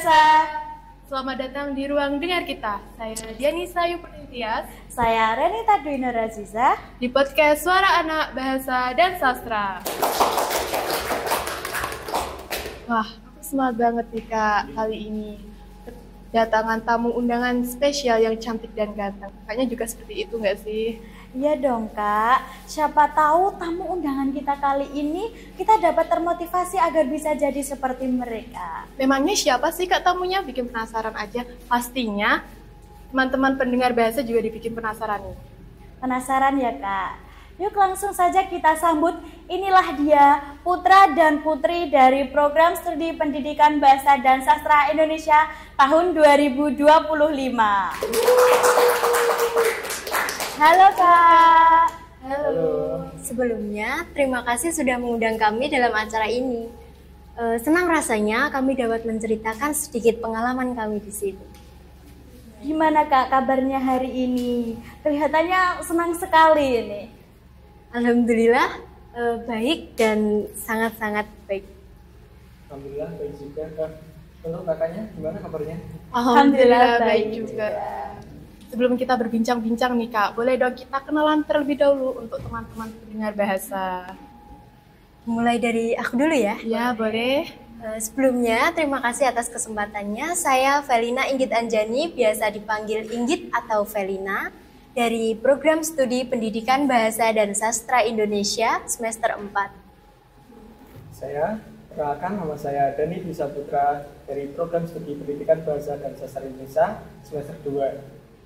Bahasa. Selamat datang di ruang dengar kita. Saya Dianisa Yupernitias. Saya Renita Dwi Nur Aziza. Di podcast Suara Anak Bahasa dan Sastra. Wah, aku semangat banget nih Kak kali ini. Kedatangan tamu undangan spesial yang cantik dan ganteng. Kayaknya juga seperti itu nggak sih? Iya dong Kak, siapa tahu tamu undangan kita kali ini kita dapat termotivasi agar bisa jadi seperti mereka. Memangnya siapa sih Kak tamunya? Bikin penasaran aja. Pastinya teman-teman pendengar bahasa juga dibikin penasaran nih. Penasaran ya Kak? Yuk langsung saja kita sambut. Inilah dia putra dan putri dari Program Studi Pendidikan Bahasa dan Sastra Indonesia tahun 2025. Halo Kak. Halo. Sebelumnya, terima kasih sudah mengundang kami dalam acara ini. Senang rasanya kami dapat menceritakan sedikit pengalaman kami di sini. Gimana Kak kabarnya hari ini? Kelihatannya senang sekali ini. Alhamdulillah, baik dan sangat-sangat baik. Alhamdulillah baik juga Kak. Untuk kakaknya gimana kabarnya? Alhamdulillah baik juga. Sebelum kita berbincang-bincang nih Kak, boleh dong kita kenalan terlebih dahulu untuk teman-teman pendengar bahasa. Mulai dari aku dulu ya. Ya, boleh. Sebelumnya, terima kasih atas kesempatannya. Saya Felina Inggit Anjani, biasa dipanggil Inggit atau Felina, dari Program Studi Pendidikan Bahasa dan Sastra Indonesia semester 4. Saya, perkenalkan nama saya Dani Dwi Saputra dari Program Studi Pendidikan Bahasa dan Sastra Indonesia semester 2.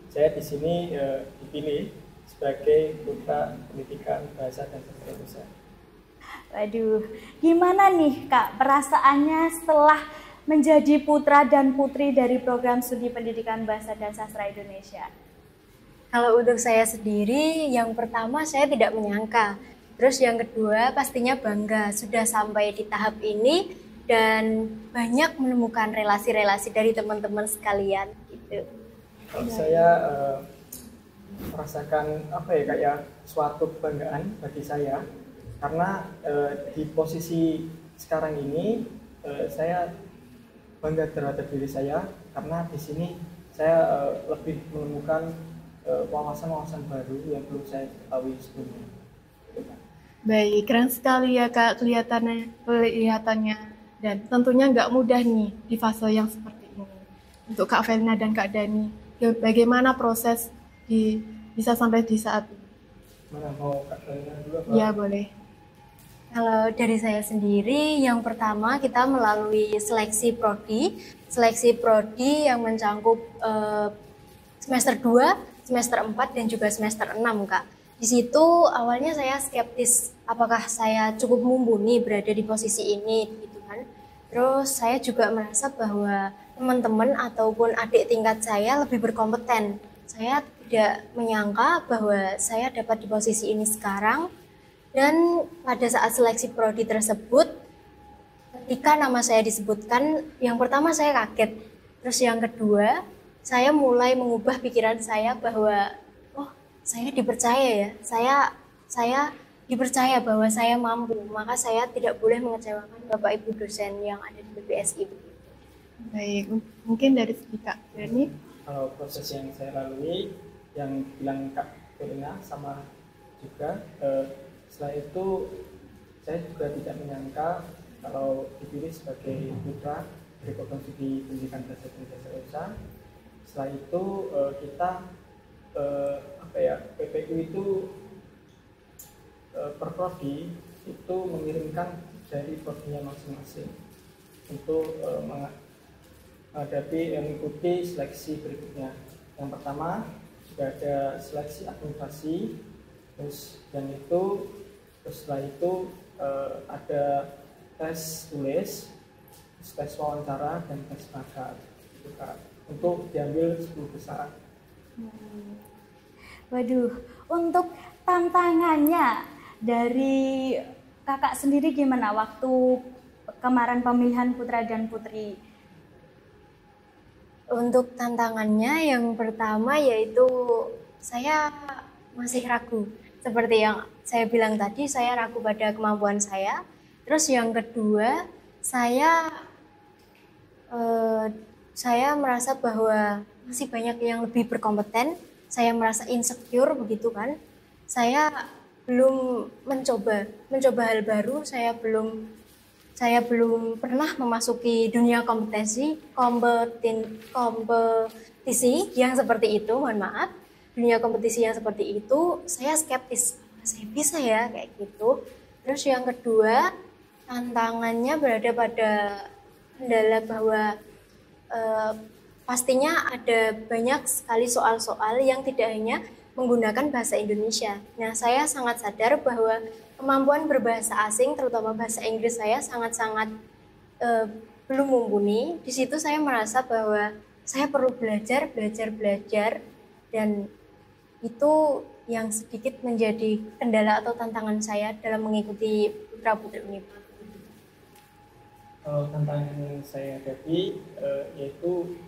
Saya di sini dipilih sebagai putra pendidikan bahasa dan sastra Indonesia. Waduh, gimana nih Kak perasaannya setelah menjadi putra dan putri dari Program Studi Pendidikan Bahasa dan Sastra Indonesia? Kalau untuk saya sendiri, yang pertama saya tidak menyangka. Terus yang kedua pastinya bangga sudah sampai di tahap ini dan banyak menemukan relasi-relasi dari teman-teman sekalian gitu. Kalau saya merasakan kayak suatu kebanggaan bagi saya karena di posisi sekarang ini saya bangga terhadap diri saya karena di sini saya lebih menemukan wawasan-wawasan baru yang belum saya ketahui sebelumnya. Baik, keren sekali ya Kak kelihatannya. Dan tentunya nggak mudah nih di fase yang seperti ini. Untuk Kak Felina dan Kak Dani, bagaimana proses bisa sampai di saat ini? Mana mau Kak Felina dulu? Ya, boleh. Kalau dari saya sendiri, yang pertama kita melalui seleksi prodi. Seleksi prodi yang mencakup semester 2, semester 4, dan juga semester 6, Kak. Di situ awalnya saya skeptis, apakah saya cukup mumpuni berada di posisi ini, gitu kan. Terus saya juga merasa bahwa teman-teman ataupun adik tingkat saya lebih berkompeten. Saya tidak menyangka bahwa saya dapat di posisi ini sekarang. Dan pada saat seleksi prodi tersebut, ketika nama saya disebutkan, yang pertama saya kaget. Terus yang kedua, saya mulai mengubah pikiran saya bahwa, oh saya dipercaya ya, saya dipercaya bahwa saya mampu, maka saya tidak boleh mengecewakan Bapak Ibu dosen yang ada di BPSI. Baik, mungkin dari segi Kak Dani. Kalau proses yang saya lalui, yang bilang Kak Felina sama juga, setelah itu saya juga tidak menyangka kalau dipilih sebagai putra dari Program Studi Pendidikan Bahasa dan Sastra Indonesia. Setelah itu kita PPU itu per prodi itu mengirimkan dari prodinya masing-masing untuk mengikuti seleksi berikutnya. Yang pertama juga ada seleksi administrasi, terus setelah itu ada tes tulis, tes wawancara, dan tes bakat gitu, Kak, untuk diambil 10 besar. Waduh, untuk tantangannya dari kakak sendiri gimana waktu kemarin pemilihan putra dan putri? Untuk tantangannya yang pertama yaitu saya masih ragu. Seperti yang saya bilang tadi, saya ragu pada kemampuan saya. Terus yang kedua, saya eh, saya merasa bahwa masih banyak yang lebih berkompeten. Saya merasa insecure begitu kan. Saya belum mencoba hal baru. Saya belum pernah memasuki dunia kompetisi yang seperti itu, mohon maaf. Dunia kompetisi yang seperti itu, saya skeptis. Saya bisa ya kayak gitu. Terus yang kedua, tantangannya berada pada kendala bahwa pastinya ada banyak sekali soal-soal yang tidak hanya menggunakan bahasa Indonesia. Nah, saya sangat sadar bahwa kemampuan berbahasa asing, terutama bahasa Inggris saya sangat-sangat belum mumpuni. Di situ saya merasa bahwa saya perlu belajar, dan itu yang sedikit menjadi kendala atau tantangan saya dalam mengikuti Putra Putri Unipar. Kalau tantangan yang saya hadapi yaitu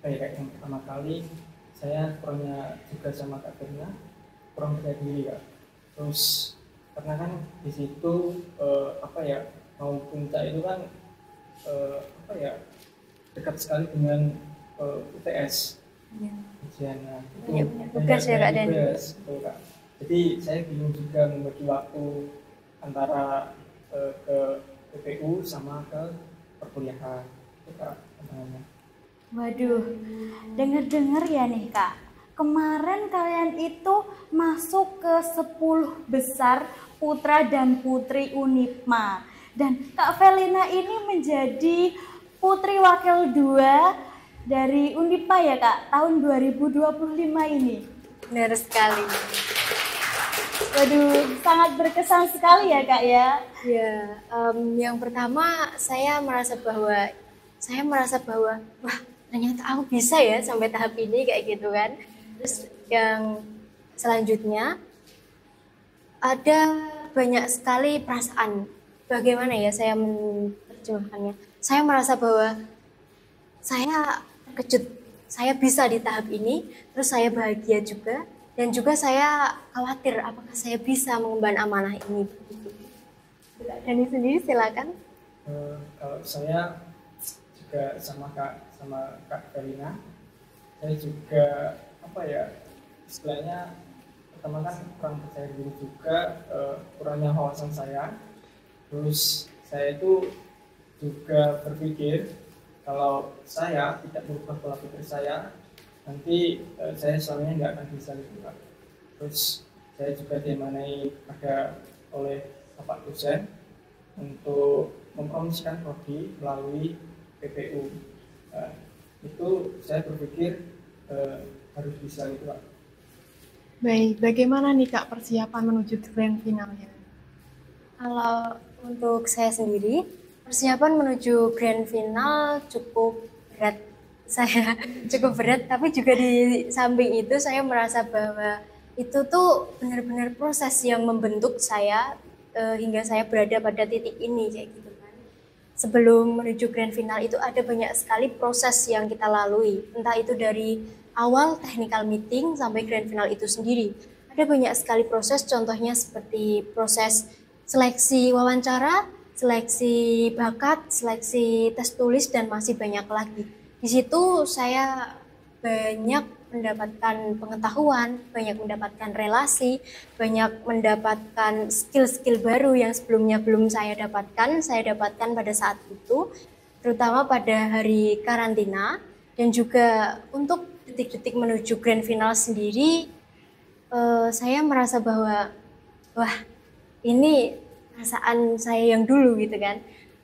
kayak yang pertama kali saya kurangnya juga sama Kak Firna, kurang percaya diri Kak. Terus karena kan di situ mau puncak itu kan dekat sekali dengan UTS. Ya. Ujiannya Punya tugas ya Kak Dani. Kak. Jadi saya bingung juga membagi waktu antara ke PPU sama ke perkuliahan. Itu Kak tantangannya. Waduh, denger-denger ya nih Kak, kemarin kalian itu masuk ke 10 besar putra dan putri Unipma. Dan Kak Velina ini menjadi putri wakil 2 dari Unipma ya Kak, tahun 2025 ini. Benar sekali. Waduh, sangat berkesan sekali ya Kak ya. Ya, yang pertama saya merasa bahwa wah, ternyata aku bisa ya sampai tahap ini kayak gitu kan. Terus yang selanjutnya ada banyak sekali perasaan. Bagaimana ya saya menerjemahkannya? Saya merasa bahwa saya terkejut, saya bisa di tahap ini, terus saya bahagia juga, dan juga saya khawatir apakah saya bisa mengemban amanah ini. Dani sendiri silakan. Kalau saya juga sama Kak Velina, saya juga istilahnya pertama kan kurang percaya diri juga, kurangnya wawasan saya. Terus saya itu juga berpikir kalau saya tidak berubah pola pikir saya, nanti saya soalnya nggak akan bisa gitu Kak. Terus saya juga diamanai oleh Bapak dosen untuk mempromosikan prodi melalui PPU. Itu saya berpikir harus bisa gitu Pak. Baik, bagaimana nih Kak persiapan menuju grand finalnya? Kalau untuk saya sendiri, persiapan menuju grand final cukup berat. Saya cukup berat, tapi juga di samping itu saya merasa bahwa itu tuh benar-benar proses yang membentuk saya hingga saya berada pada titik ini kayak gitu kan. Sebelum menuju grand final itu ada banyak sekali proses yang kita lalui, entah itu dari awal technical meeting sampai grand final itu sendiri. Ada banyak sekali proses, contohnya seperti proses seleksi wawancara, seleksi bakat, seleksi tes tulis, dan masih banyak lagi. Di situ saya banyak mendapatkan pengetahuan, banyak mendapatkan relasi, banyak mendapatkan skill-skill baru yang sebelumnya belum saya dapatkan pada saat itu, terutama pada hari karantina. Dan juga untuk detik-detik menuju grand final sendiri, saya merasa bahwa wah, ini perasaan saya yang dulu gitu kan.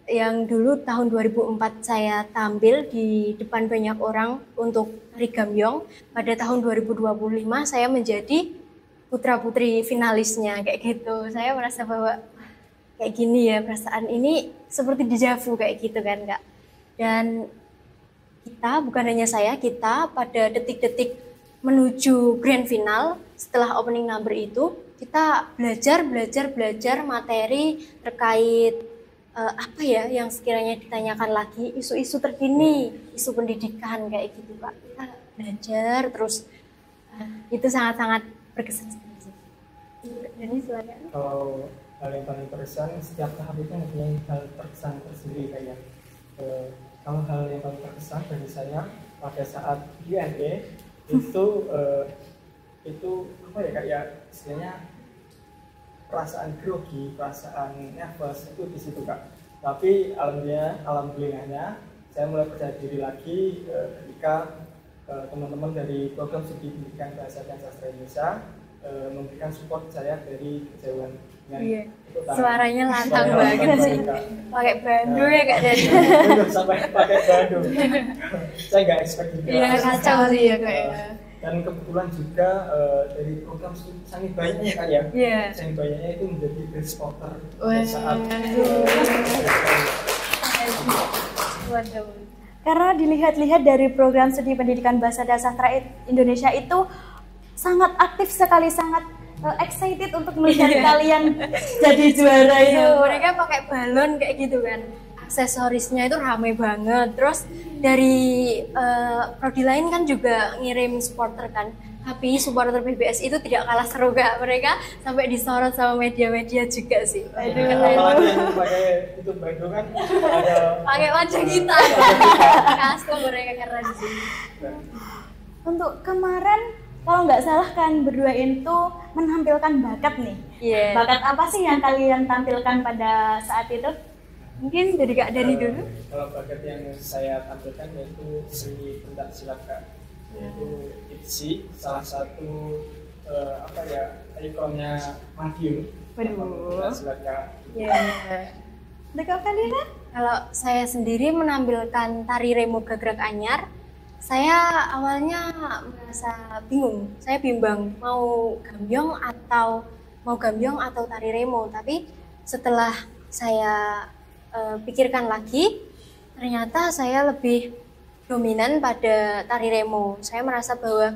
Yang dulu tahun 2004 saya tampil di depan banyak orang untuk tari gambyong. Pada tahun 2025 saya menjadi putra-putri finalisnya kayak gitu. Saya merasa bahwa kayak gini ya, perasaan ini seperti dejavu kayak gitu kan Kak. Dan kita, bukan hanya saya, kita pada detik-detik menuju grand final setelah opening number itu, kita belajar materi terkait apa ya yang sekiranya ditanyakan lagi, isu-isu terkini, isu pendidikan kayak gitu Pak. Kita belajar terus, itu sangat-sangat berkesan sekali. Jadi silakan. Kalau hal yang paling berkesan, setiap tahap itu mempunyai hal terkesan tersendiri kayak kalau hal yang paling berkesan bagi saya pada saat Q&A itu apa ya, kayak istilahnya perasaan grogi, perasaan nervous itu di situ Kak. Tapi alhamdulillahnya saya mulai percaya diri lagi ketika teman-teman dari program studi pendidikan bahasa dan sastra Indonesia memberikan support saya dari kejauhan. Suaranya lantang banget sih. Pakai bandu ya Kak dari. Sampai pakai bandu. Saya nggak expect juga. Iya, kacau sih ya Kak. Dan kebetulan juga dari program studi sangat banyaknya Kak ya. Iya. Sangat banyaknya itu menjadi guest spotter saat Karena dilihat-lihat dari program studi pendidikan bahasa dan sastra Indonesia itu sangat aktif sekali, sangat excited untuk melihat kalian jadi juara itu. Mereka pakai balon kayak gitu kan, aksesorisnya itu ramai banget. Terus dari prodi lain kan juga ngirim supporter kan, tapi supporter PBS itu tidak kalah seru Kak. Mereka sampai disorot sama media-media juga sih. Apalagi yang pakai itu baju kan ada pakai wajah kita. Custom mereka keren sih. Untuk kemarin kalau nggak salah kan berdua itu menampilkan bakat nih. Iya. Bakat apa sih yang kalian tampilkan pada saat itu? Mungkin dari Kak Dani dulu. Kalau bakat yang saya tampilkan yaitu seni pencak silat Kak. Yaitu ITSI, salah satu ikonnya Madiun. Pencak silat Kak. Iya. Dekat Kadina? Kalau saya sendiri menampilkan tari remo gagrak anyar, saya awalnya merasa bingung. Saya bimbang mau gambyong atau tari remo. Tapi setelah saya pikirkan lagi, ternyata saya lebih dominan pada tari remo. Saya merasa bahwa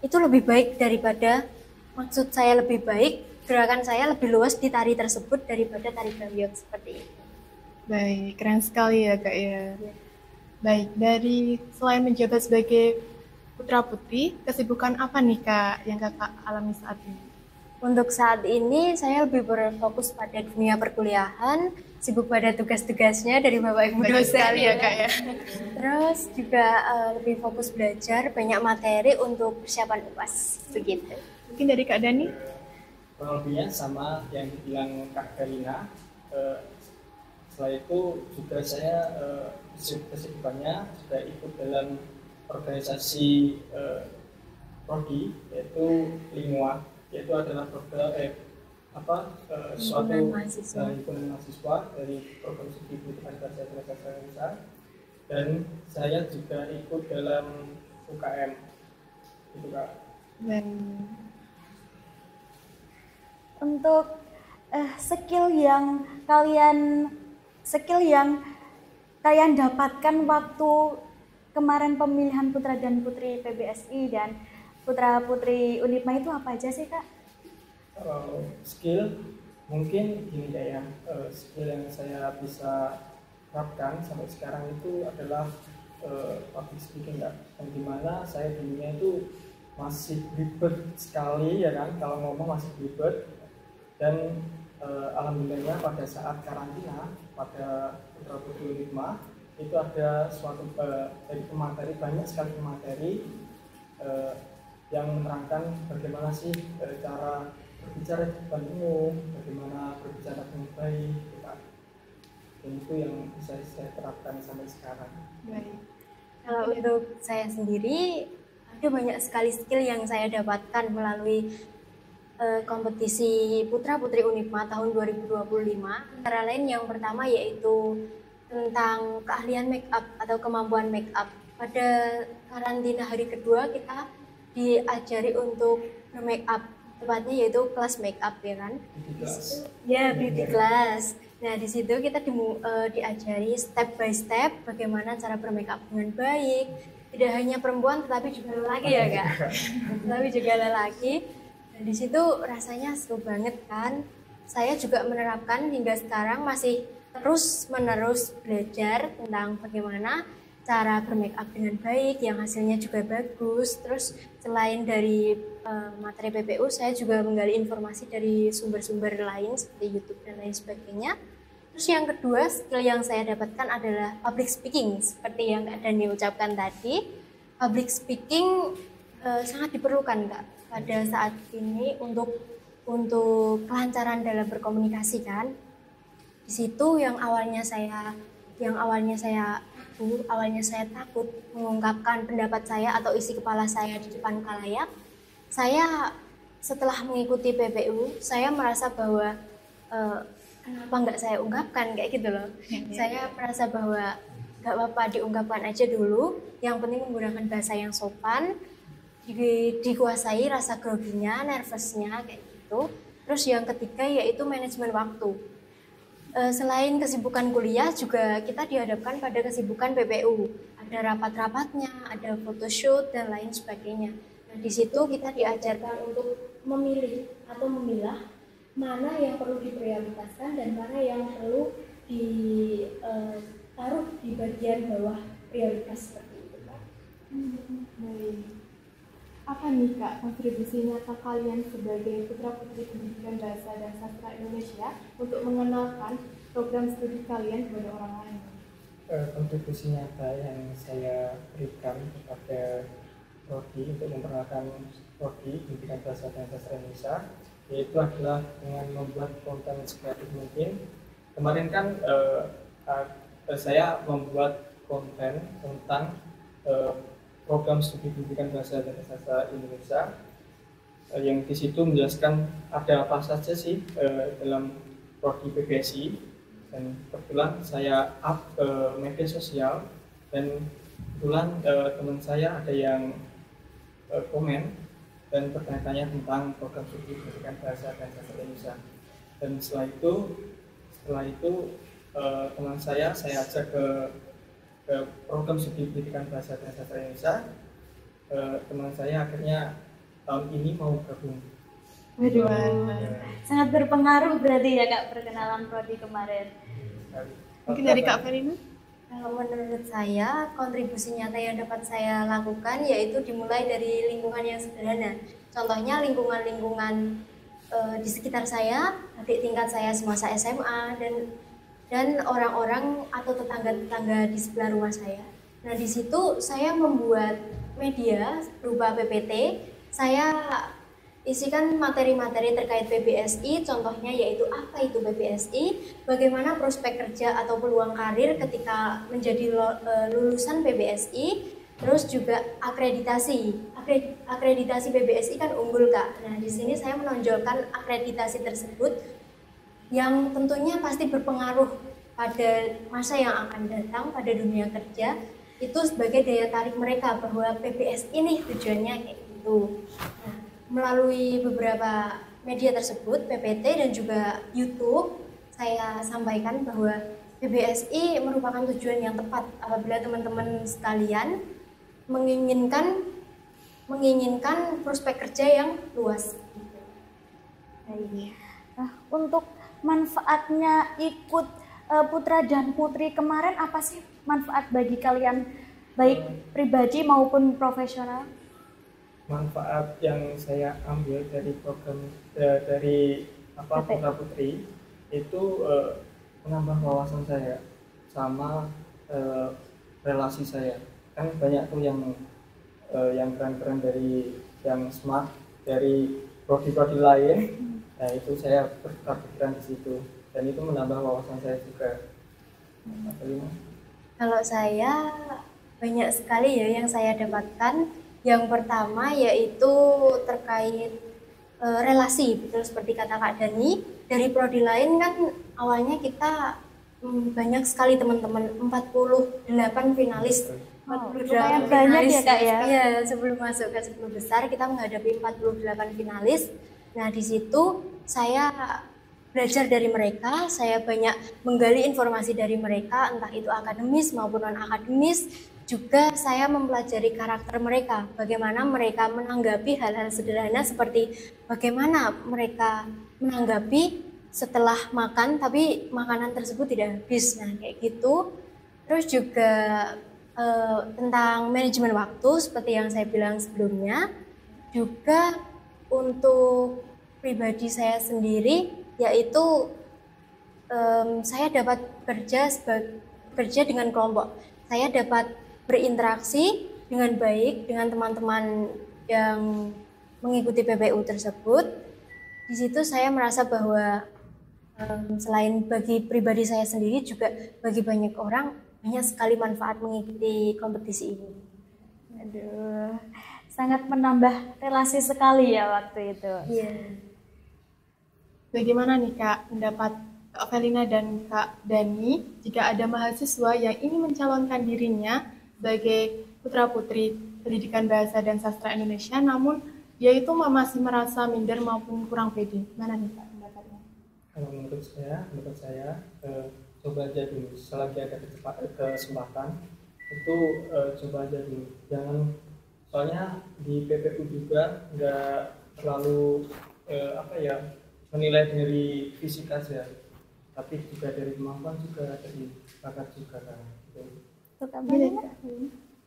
itu lebih baik daripada, maksud saya lebih baik, gerakan saya lebih luas di tari tersebut daripada tari gambyong seperti itu. Baik, keren sekali ya Kak ya. Baik, dari selain menjabat sebagai putra putri, kesibukan apa nih Kak yang Kakak alami saat ini? Untuk saat ini saya lebih berfokus pada dunia perkuliahan, sibuk pada tugas-tugasnya dari Bapak Ibu dosen sekali ya Kak ya. Terus juga lebih fokus belajar banyak materi untuk persiapan UAS begitu. Mungkin dari Kak Dani? Kurang lebihnya sama yang dibilang Kak Galina. Setelah itu juga saya kesibukannya sudah ikut dalam organisasi prodi yaitu LIMUA, yaitu adalah program suatu himpunan mahasiswa dari program studi pendidikan bahasa dan sastra Indonesia, dan saya juga ikut dalam UKM itu Kak. Dan Untuk skill yang kalian dapatkan waktu kemarin pemilihan putra dan putri PBSI dan putra putri Unipma itu apa aja sih Kak? Skill mungkin gini ya, skill yang saya bisa terapkan sampai sekarang itu adalah public speaking Kak. Yang dimana saya dulunya itu masih ribet sekali ya kan, kalau ngomong masih ribet, dan alhamdulillahnya pada saat karantina pada putra putri Unipma itu ada suatu dari pemateri, banyak sekali pemateri yang menerangkan bagaimana sih cara berbicara di depan umum, bagaimana berbicara dengan baik, dan itu yang bisa saya terapkan sampai sekarang. baik. Kalau untuk saya sendiri, ada banyak sekali skill yang saya dapatkan melalui kompetisi Putra Putri Unipma tahun 2025. Antara lain yang pertama yaitu tentang keahlian make up atau kemampuan make up. Pada karantina hari kedua kita diajari untuk make up, tepatnya yaitu kelas make up ya kan? Ya, beauty class. Nah, di situ kita diajari step by step bagaimana cara bermake up dengan baik. Tidak hanya perempuan tetapi juga lelaki ya Kak. Tapi juga lelaki. Dan di situ rasanya seru banget kan. Saya juga menerapkan hingga sekarang, masih terus-menerus belajar tentang bagaimana cara bermake up dengan baik yang hasilnya juga bagus. Terus selain dari materi PPU, saya juga menggali informasi dari sumber-sumber lain seperti YouTube dan lain sebagainya. Terus yang kedua, skill yang saya dapatkan adalah public speaking. Seperti yang Kak Dani ucapkan tadi, public speaking sangat diperlukan Kak pada saat ini untuk kelancaran dalam berkomunikasi kan. Di situ yang awalnya saya takut mengungkapkan pendapat saya atau isi kepala saya di depan khalayak. Saya setelah mengikuti PPU, saya merasa bahwa kenapa nggak saya ungkapkan kayak gitu loh. Saya merasa bahwa nggak apa-apa diungkapkan aja dulu. Yang penting menggunakan bahasa yang sopan, dikuasai rasa groginya, nervousnya kayak gitu. Terus yang ketiga yaitu manajemen waktu. Selain kesibukan kuliah juga kita dihadapkan pada kesibukan PPU. Ada rapat-rapatnya, ada photoshoot dan lain sebagainya. Nah, di situ kita diajarkan untuk memilih atau memilah mana yang perlu diprioritaskan dan mana yang perlu ditaruh di bagian bawah prioritas seperti itu, Pak. Baik. Apa nih Kak kontribusi nyata kalian sebagai putra-putri pendidikan bahasa dan sastra Indonesia untuk mengenalkan program studi kalian kepada orang lain? Kontribusi nyata yang saya berikan kepada Prodi untuk memperkenalkan Prodi pendidikan bahasa dan sastra Indonesia yaitu adalah dengan membuat konten sekreatif mungkin. Kemarin kan saya membuat konten tentang program studi pendidikan bahasa dan sastra Indonesia yang di situ menjelaskan ada apa saja sih dalam prodi PBSI, dan kebetulan saya up ke media sosial dan kebetulan teman saya ada yang komen dan bertanya-tanya tentang program studi pendidikan bahasa dan sastra Indonesia. Dan setelah itu teman saya ajak ke program studi pendidikan bahasa dan sastra Indonesia. Teman saya akhirnya tahun ini mau gabung. Waduh, sangat berpengaruh berarti ya Kak perkenalan prodi kemarin. Mungkin dari Kak Verina? Kalau menurut saya, kontribusi nyata yang dapat saya lakukan yaitu dimulai dari lingkungan yang sederhana. Contohnya lingkungan-lingkungan di sekitar saya, adik tingkat saya semasa SMA dan orang-orang atau tetangga-tetangga di sebelah rumah saya. Nah, di situ saya membuat media berupa PPT. Saya isikan materi-materi terkait PBSI, contohnya yaitu apa itu PBSI, bagaimana prospek kerja atau peluang karir ketika menjadi lulusan PBSI, terus juga akreditasi. Akreditasi PBSI kan unggul Kak. Nah, di sini saya menonjolkan akreditasi tersebut yang tentunya pasti berpengaruh pada masa yang akan datang pada dunia kerja, itu sebagai daya tarik mereka bahwa PBSI ini tujuannya kayak gitu. Nah, melalui beberapa media tersebut, PPT dan juga YouTube, saya sampaikan bahwa PBSI merupakan tujuan yang tepat apabila teman-teman sekalian menginginkan prospek kerja yang luas. Nah, untuk manfaatnya ikut putra dan putri kemarin apa sih manfaat bagi kalian baik pribadi maupun profesional? Manfaat yang saya ambil dari program dari putra putri itu menambah wawasan saya sama relasi saya. Kan banyak tuh yang keren-keren dari yang smart dari prodi-prodi lain. Nah, itu saya bertukar pikiran di situ dan itu menambah wawasan saya juga. Kalau saya banyak sekali ya yang saya dapatkan. Yang pertama yaitu terkait relasi, betul seperti kata Kak Dani. Dari prodi lain kan awalnya kita banyak sekali teman-teman, 48 finalis. 48 banyak ya Kak ya? Iya, sebelum masuk ke 10 besar kita menghadapi 48 finalis. Nah, di situ saya belajar dari mereka, saya banyak menggali informasi dari mereka, entah itu akademis maupun non-akademis. Juga saya mempelajari karakter mereka, bagaimana mereka menanggapi hal-hal sederhana seperti bagaimana mereka menanggapi setelah makan tapi makanan tersebut tidak habis. Nah, kayak gitu. Terus juga tentang manajemen waktu seperti yang saya bilang sebelumnya. Juga untuk pribadi saya sendiri yaitu saya dapat bekerja dengan kelompok. Saya dapat berinteraksi dengan baik dengan teman-teman yang mengikuti PPU tersebut. Di situ saya merasa bahwa selain bagi pribadi saya sendiri, juga bagi banyak orang banyak sekali manfaat mengikuti kompetisi ini. Aduh, sangat menambah relasi sekali ya waktu itu. Iya. Bagaimana nih Kak pendapat Kak Felina dan Kak Dani jika ada mahasiswa yang ingin mencalonkan dirinya sebagai putra-putri pendidikan bahasa dan sastra Indonesia, namun dia itu masih merasa minder maupun kurang pede? Mana nih Kak pendapatnya? Kalau menurut saya coba aja dulu, selagi ada kesempatan itu coba aja dulu. Jangan, soalnya di PPU juga nggak terlalu menilai dari fisik aja, tapi juga dari kemampuan, juga dari bakat juga kan.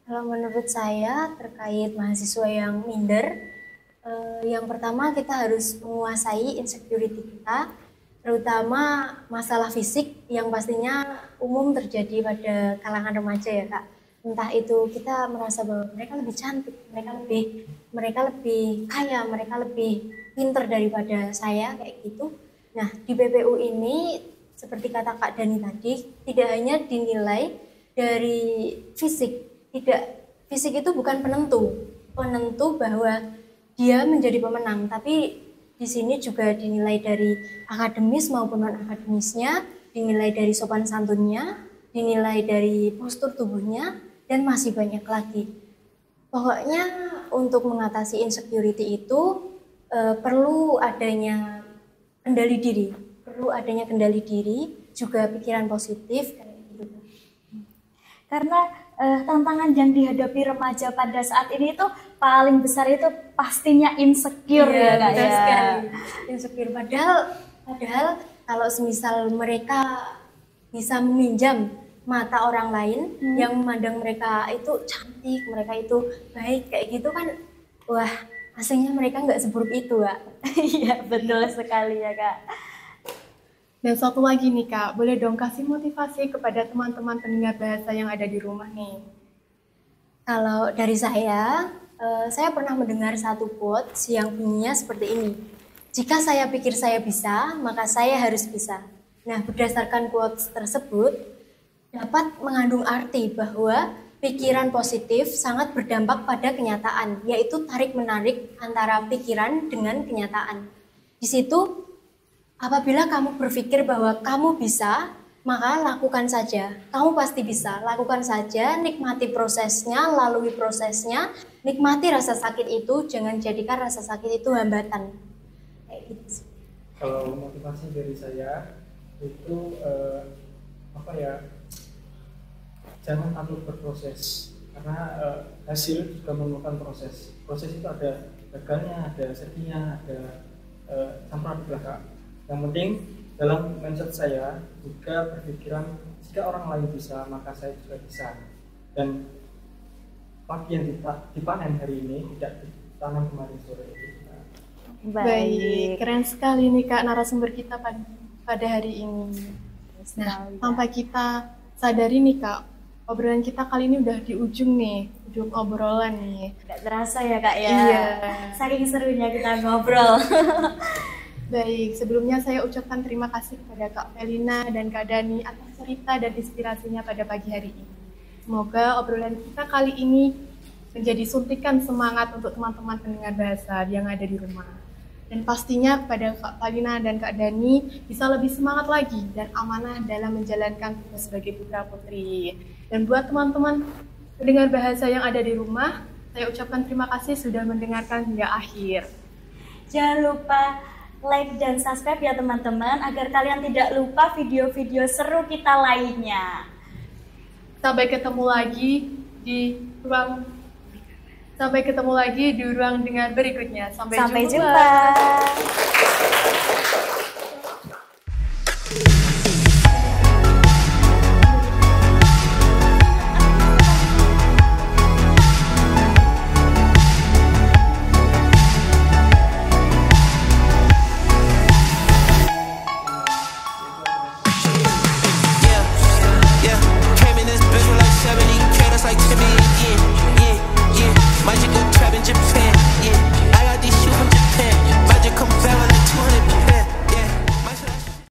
Kalau menurut saya terkait mahasiswa yang minder, yang pertama kita harus menguasai insecurity kita, terutama masalah fisik yang pastinya umum terjadi pada kalangan remaja ya Kak. Entah itu kita merasa bahwa mereka lebih cantik, mereka lebih kaya, mereka lebih pinter daripada saya kayak gitu. Nah di PPU ini seperti kata Kak Dani tadi, tidak hanya dinilai dari fisik, fisik itu bukan penentu bahwa dia menjadi pemenang, tapi di sini juga dinilai dari akademis maupun non akademisnya, dinilai dari sopan santunnya, dinilai dari postur tubuhnya, dan masih banyak lagi. Pokoknya untuk mengatasi insecurity itu perlu adanya kendali diri, juga pikiran positif kayak gitu. Karena tantangan yang dihadapi remaja pada saat ini itu paling besar itu pastinya insecure ya Kak ya. Insecure, padahal kalau semisal mereka bisa meminjam mata orang lain yang memandang mereka itu cantik, mereka itu baik kayak gitu kan, wah aslinya mereka nggak seburuk itu Kak. Iya betul sekali ya Kak. Dan satu lagi nih Kak, boleh dong kasih motivasi kepada teman-teman pendengar bahasa yang ada di rumah nih. Kalau dari saya pernah mendengar satu quotes yang bunyinya seperti ini. Jika saya pikir saya bisa, maka saya harus bisa. Nah, berdasarkan quotes tersebut, dapat mengandung arti bahwa pikiran positif sangat berdampak pada kenyataan, yaitu tarik-menarik antara pikiran dengan kenyataan. Di situ, apabila kamu berpikir bahwa kamu bisa, maka lakukan saja. Kamu pasti bisa, lakukan saja, nikmati prosesnya, lalui prosesnya, nikmati rasa sakit itu, jangan jadikan rasa sakit itu hambatan. Kayak gitu. Kalau motivasi dari saya itu jangan takut berproses, karena hasil juga memerlukan proses. Proses itu ada gagalnya, ada sedihnya, ada campur aduk lah Kak. Yang penting dalam mindset saya juga berpikiran jika orang lain bisa maka saya juga bisa, dan padi yang dipanen hari ini tidak ditanam kemarin sore. Baik, keren sekali nih Kak narasumber kita pada hari ini. Nah, tanpa kita sadari nih Kak, obrolan kita kali ini udah di ujung obrolan nih. Gak terasa ya Kak ya. Iya. Saking serunya kita ngobrol. Baik, sebelumnya saya ucapkan terima kasih kepada Kak Felina dan Kak Dani atas cerita dan inspirasinya pada pagi hari ini. Semoga obrolan kita kali ini menjadi suntikan semangat untuk teman-teman pendengar bahasa yang ada di rumah. Dan pastinya kepada Kak Felina dan Kak Dani bisa lebih semangat lagi dan amanah dalam menjalankan tugas sebagai putra-putri. Dan buat teman-teman pendengar bahasa yang ada di rumah, saya ucapkan terima kasih sudah mendengarkan hingga akhir. Jangan lupa like dan subscribe ya teman-teman, agar kalian tidak lupa video-video seru kita lainnya. Sampai ketemu lagi di ruang dengar berikutnya. Sampai jumpa.